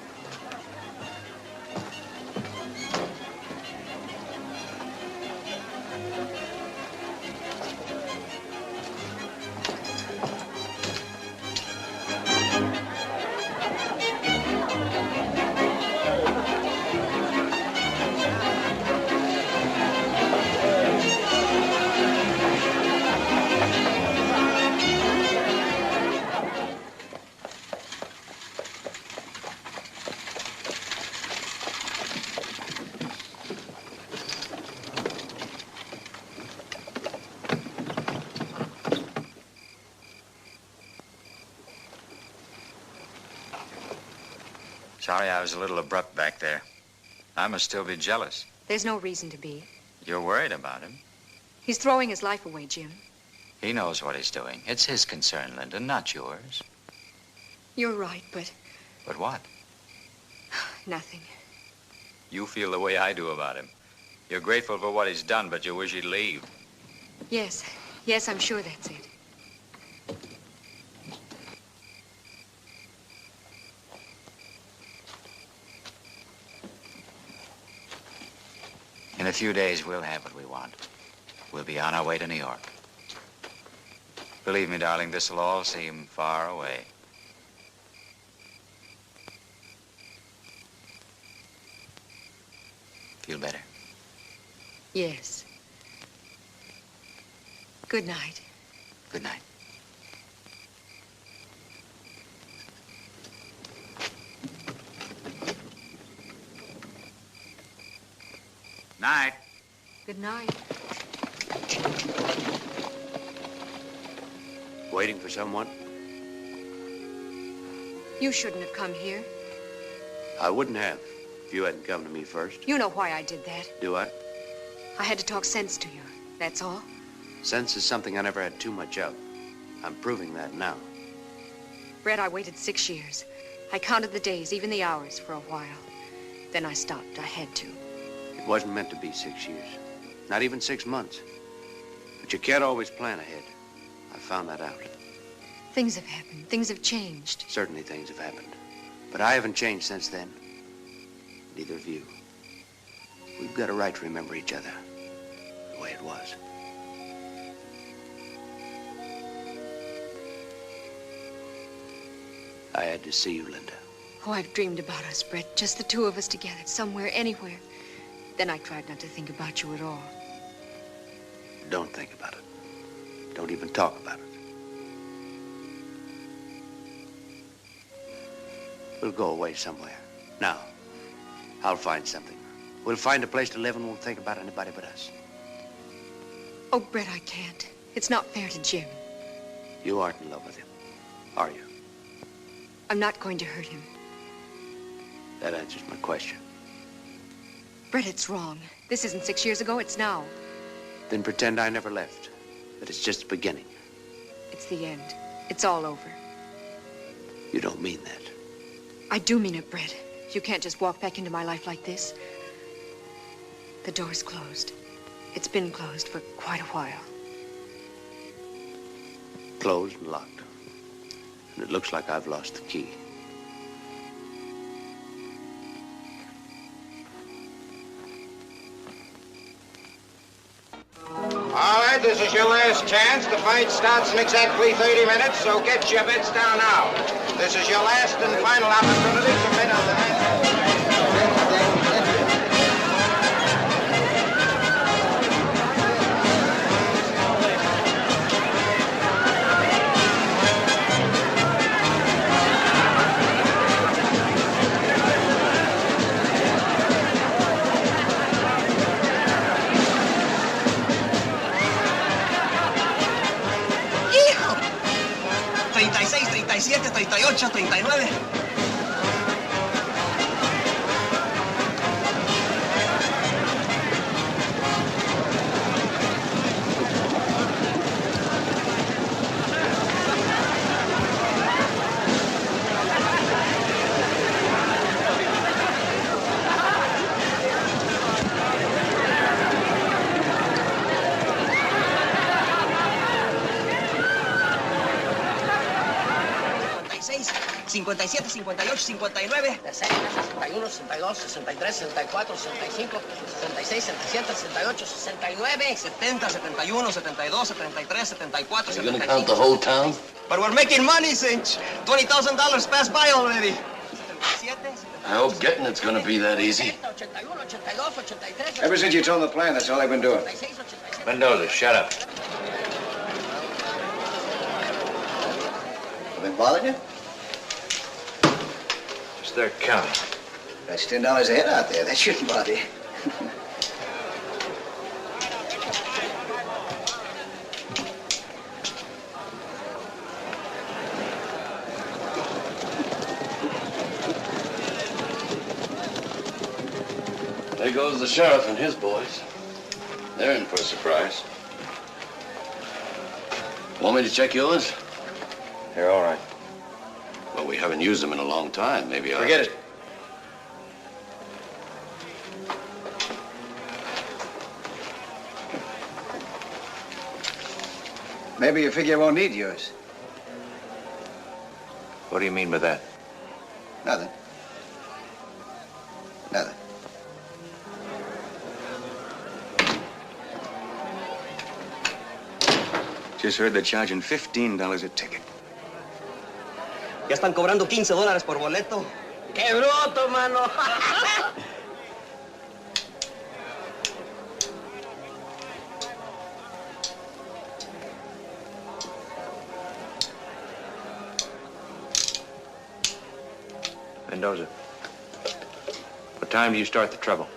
Sorry I was a little abrupt back there. I must still be jealous. There's no reason to be. You're worried about him. He's throwing his life away, Jim. He knows what he's doing. It's his concern, Linda, not yours. You're right, but But what? nothing. You feel the way I do about him. You're grateful for what he's done, but you wish he'd leave. Yes. Yes, I'm sure that's it. In a few days, we'll have what we want. We'll be on our way to New York. Believe me, darling, this'll all seem far away. Feel better? Yes. Good night. Good night. Night. Good night. Waiting for someone? You shouldn't have come here. I wouldn't have if you hadn't come to me first. You know why I did that. Do I? I had to talk sense to you. That's all. Sense is something I never had too much of. I'm proving that now. Brett, I waited 6 years. I counted the days, even the hours, for a while. Then I stopped. I had to. It wasn't meant to be 6 years. Not even 6 months. But you can't always plan ahead. I found that out. Things have happened. Things have changed. Certainly things have happened. But I haven't changed since then. Neither have you. We've got a right to remember each other the way it was. I had to see you, Linda. Oh, I've dreamed about us, Brett. Just the two of us together, somewhere, anywhere. Then I tried not to think about you at all. Don't think about it. Don't even talk about it. We'll go away somewhere. Now, I'll find something. We'll find a place to live and won't think about anybody but us. Oh, Brett, I can't. It's not fair to Jim. You aren't in love with him, are you? I'm not going to hurt him. That answers my question. Brett, it's wrong. This isn't 6 years ago, it's now. Then pretend I never left. That it's just the beginning. It's the end. It's all over. You don't mean that. I do mean it, Brett. You can't just walk back into my life like this. The door's closed. It's been closed for quite a while. Closed and locked. And it looks like I've lost the key. All right, this is your last chance. The fight starts in exactly 30 minutes, so get your bets down now. This is your last and final opportunity to bet on the match. ¡Hijo! 36, 37, 38, 39. seis, 57, 58, 59. 61, 62, 63, 64, 65, 66, 67, 68, 69. 70, 71, 72, 73, 74, Are you gonna count the whole town? But we're making money, Cinch. $20,000 passed by already. I hope getting it's gonna be that easy. Ever since you told them the plan, that's all they've been doing. Mendoza, shut up. Have they bothered you? Just their counting. That's $10 a head out there. That shouldn't bother you. There goes the sheriff and his boys. They're in for a surprise. Want me to check yours? They're all right. Well, we haven't used them in a long time. Maybe I'll... Forget it. Maybe you figure you won't need yours. What do you mean by that? Nothing. Nothing. Just heard they're charging $15 a ticket. Ya están cobrando $15 por boleto. ¡Qué bruto, mano! Mendoza, what time do you start the trouble?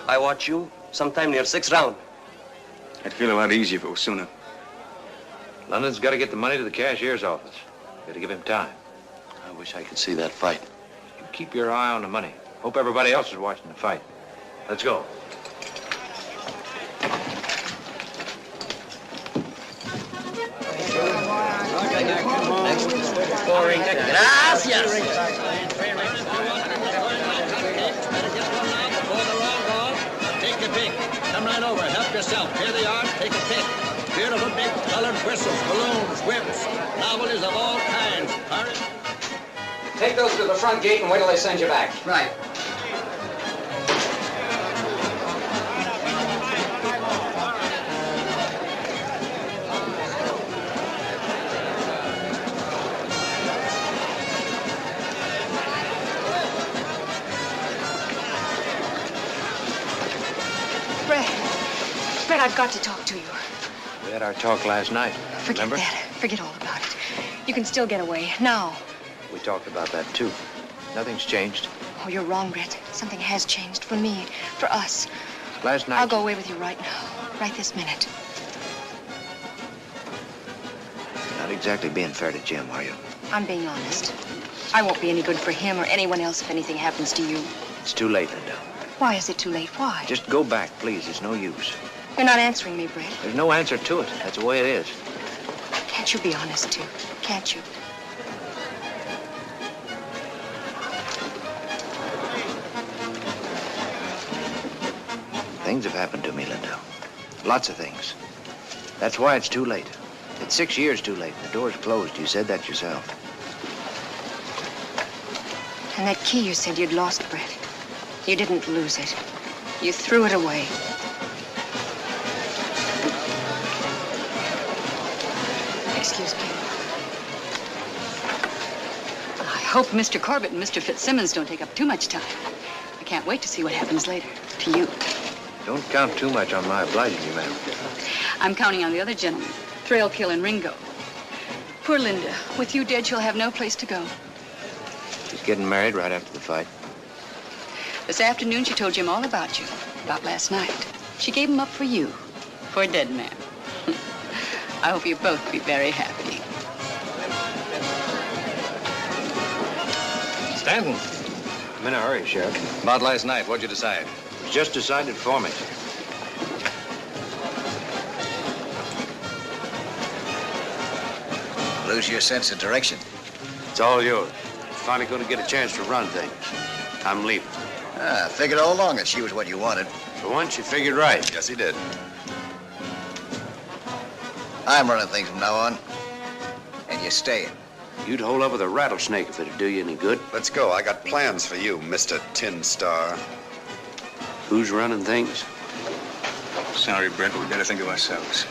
I watch you sometime near 6th round. I'd feel a lot easier if it was sooner. London's got to get the money to the cashier's office. Got to give him time. I wish I could see that fight. You keep your eye on the money. Hope everybody else is watching the fight. Let's go. Gracias. Take a pick. Come right over. Help yourself. Here they are. Take a pick. Beautiful big colored whistles, balloons, whips, novelties of all kinds. Hurry. Take those to the front gate and wait till they send you back. Right. Brett, I've got to talk to you. We had our talk last night. Forget remember? that. Forget all about it. You can still get away. Now. We talked about that, too. Nothing's changed. Oh, you're wrong, Brett. Something has changed for me, for us. Last night... I'll go away with you right now. Right this minute. Not exactly being fair to Jim, are you? I'm being honest. I won't be any good for him or anyone else if anything happens to you. It's too late, Linda. Why is it too late? Why? Just go back, please. It's no use. You're not answering me, Brett. There's no answer to it. That's the way it is. Can't you be honest, too? Can't you? Things have happened to me, Linda. Lots of things. That's why it's too late. It's 6 years too late. The door's closed. You said that yourself. And that key you said you'd lost, Brett. You didn't lose it. You threw it away. Excuse me. I hope Mr. Corbett and Mr. Fitzsimmons don't take up too much time. I can't wait to see what happens later. To you. Don't count too much on my obliging you, ma'am. I'm counting on the other gentlemen, Thrailkill and Ringo. Poor Linda. With you dead, she'll have no place to go. She's getting married right after the fight. This afternoon, she told Jim all about you, about last night. She gave him up for you, for a dead man. I hope you both be very happy. Stanton. I'm in a hurry, Sheriff. About last night, what'd you decide? It was just decided for me. Lose your sense of direction. It's all yours. Finally going to get a chance to run things. I'm leaving. I figured all along that she was what you wanted. For once, you figured right. Yes, he did. I'm running things from now on. And you're staying. You'd hold up with a rattlesnake if it'd do you any good. Let's go. I got plans for you, Mr. Tin Star. Who's running things? Sorry, Brent, but we gotta think of ourselves.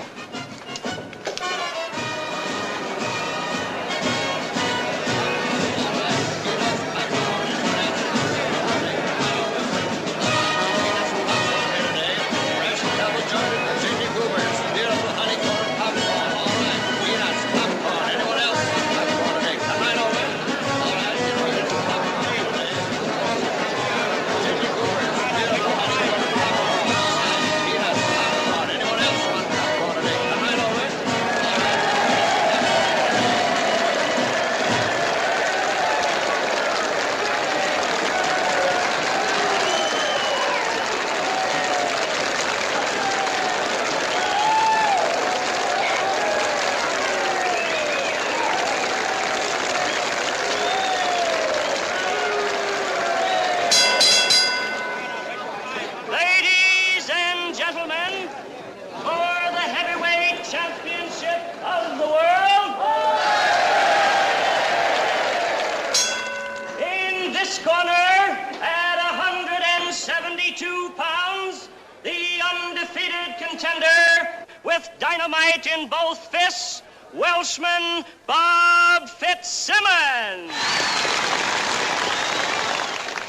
this corner, at 172 pounds, the undefeated contender with dynamite in both fists, Welshman Bob Fitzsimmons.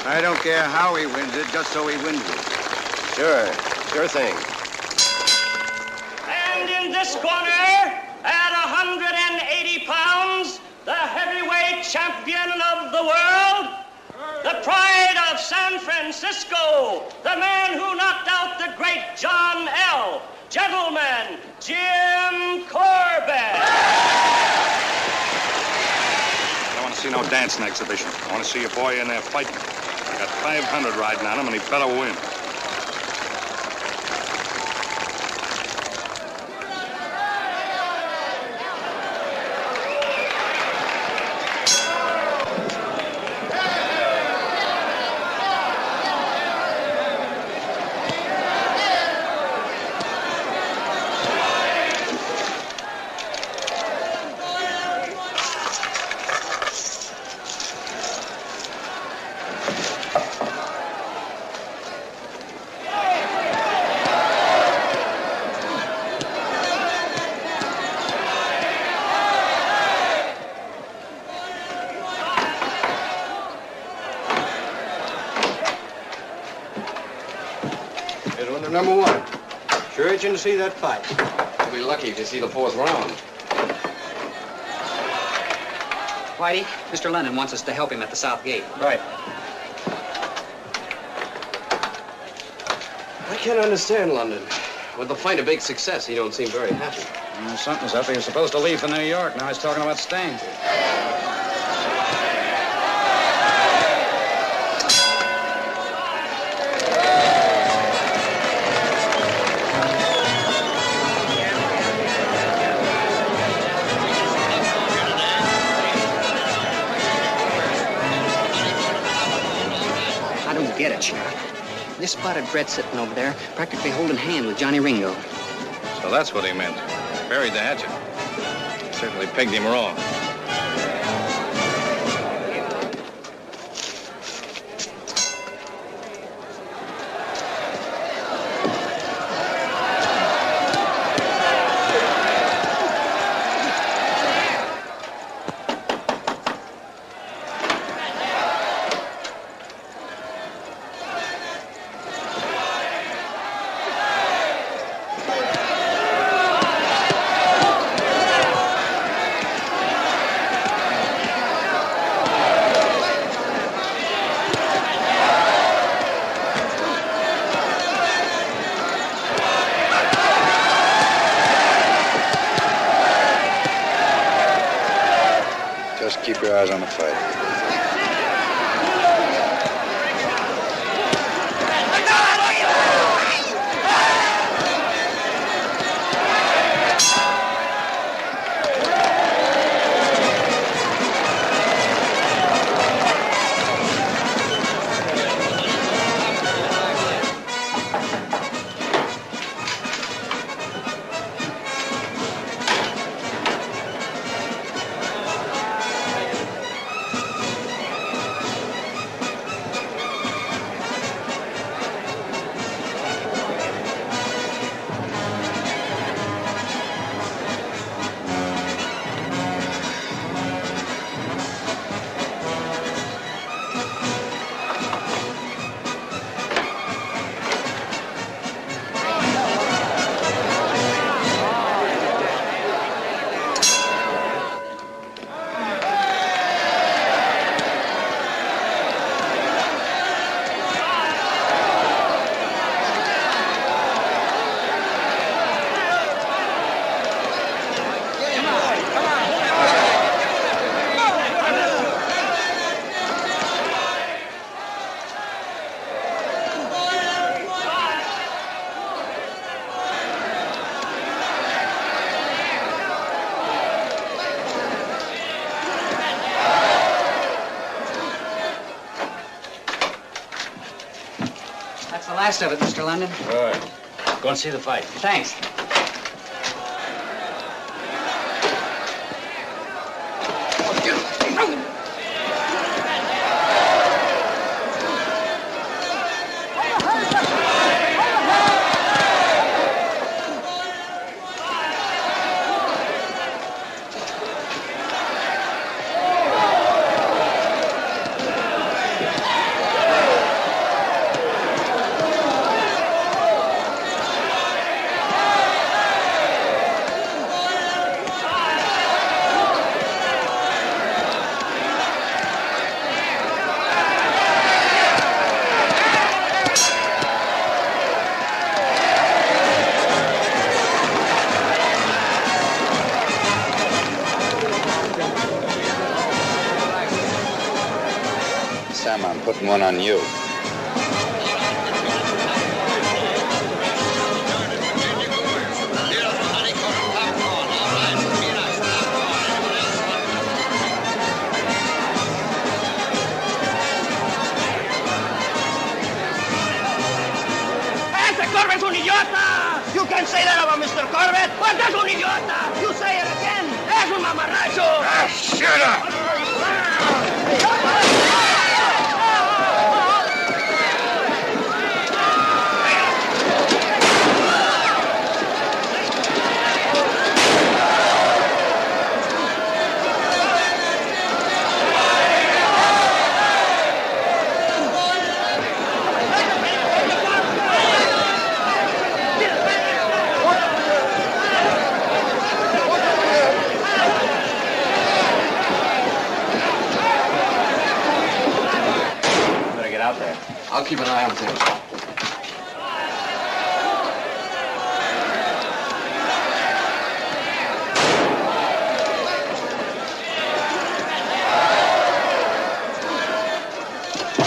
I don't care how he wins it, just so he wins it. Sure thing. And in this corner, at 180 pounds, the heavyweight champion of the world, the pride of San Francisco, the man who knocked out the great John L. Gentlemen, Jim Corbett. I don't want to see no dancing exhibition. I want to see your boy in there fighting. He got 500 riding on him, and he better win. Number one. Sure itching to see that fight. You'll be lucky if you see the fourth round. Whitey, Mr. Lennon wants us to help him at the south gate. Right. I can't understand London. With the fight a big success, he don't seem very happy. Something's up. He was supposed to leave for New York. Now he's talking about staying. Get it, Sheriff. This spotted Brett sitting over there, practically holding hand with Johnny Ringo. So that's what he meant. Buried the hatchet. Certainly pegged him wrong. Just keep your eyes on the fight. That's the last of it, Mr. London. All right. Go and see the fight. Thanks. Sam, I'm putting one on you. Corbett's un idiota! You can say that about Mr. Corbett, but that's un idiota! You say it again, es un mamarracho! Ah, shut up! I'll keep an eye on things.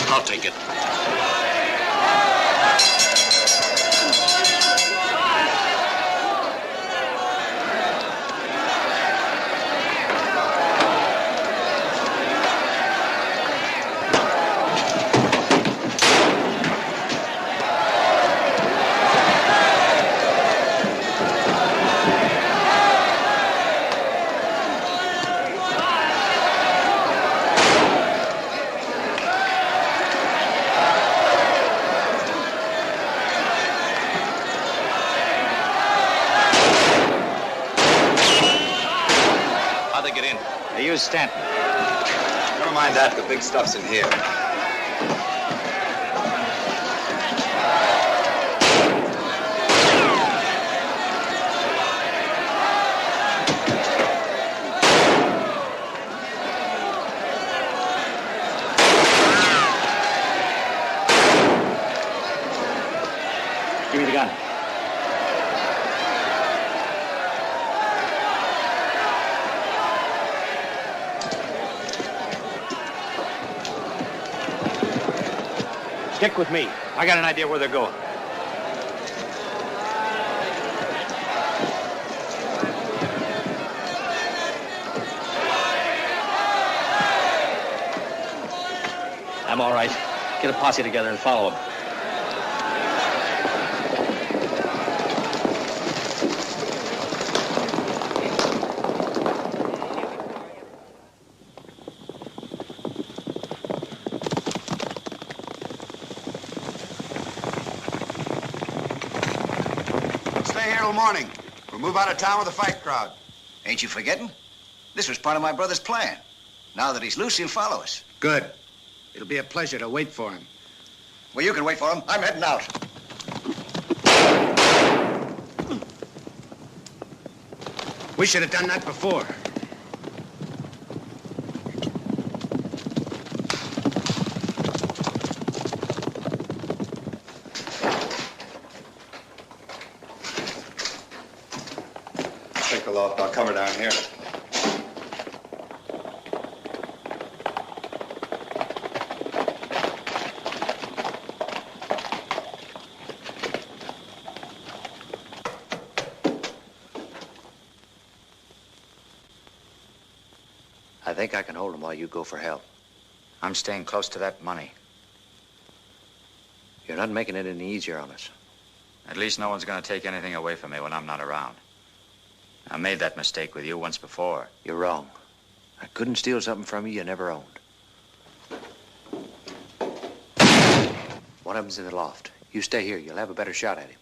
I'll take it. They use Stanton. Never mind that. The big stuff's in here. Give me the gun. Stick with me. I got an idea where they're going. I'm all right. Get a posse together and follow them. Morning. We'll move out of town with the fight crowd. Ain't you forgetting? This was part of my brother's plan. Now that he's loose, he'll follow us. Good. It'll be a pleasure to wait for him. Well, you can wait for him. I'm heading out. We should have done that before. I'll cover down here. I think I can hold him while you go for help. I'm staying close to that money. You're not making it any easier on us. At least no one's going to take anything away from me when I'm not around. I made that mistake with you once before. You're wrong. I couldn't steal something from you never owned. One of them's in the loft. You stay here. You'll have a better shot at him.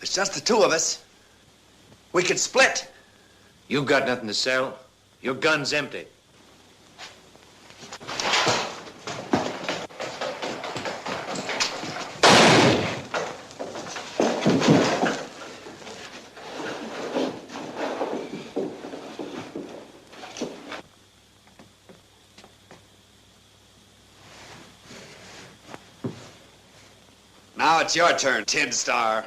it's just the two of us, we could split. You got nothing to sell. Your gun's empty. Now it's your turn, Tin Star.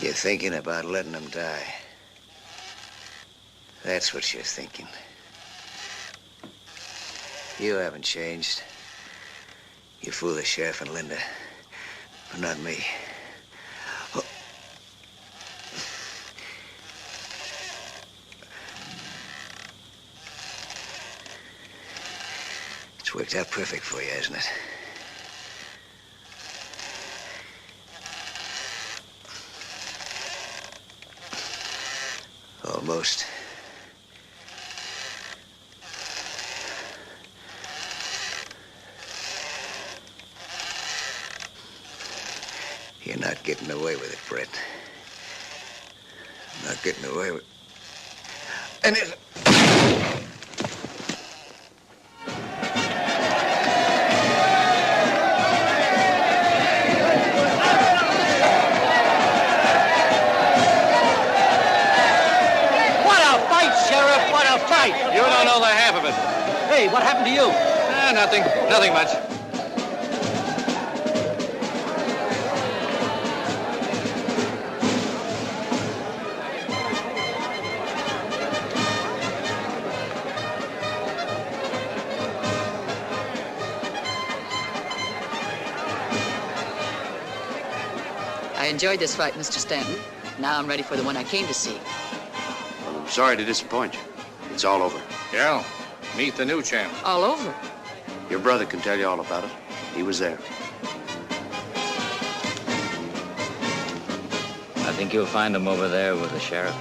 You're thinking about letting them die. That's what you're thinking. You haven't changed. You fool the sheriff and Linda, but not me. Oh. It's worked out perfect for you, hasn't it? Almost. You're not getting away with it, Brett. Not getting away with... And it... You don't know the half of it. Hey, what happened to you? Nothing. Nothing much. I enjoyed this fight, Mr. Stanton. Now I'm ready for the one I came to see. Well, I'm sorry to disappoint you. It's all over. Yeah, meet the new champ. All over? Your brother can tell you all about it. He was there. I think you'll find him over there with the sheriff.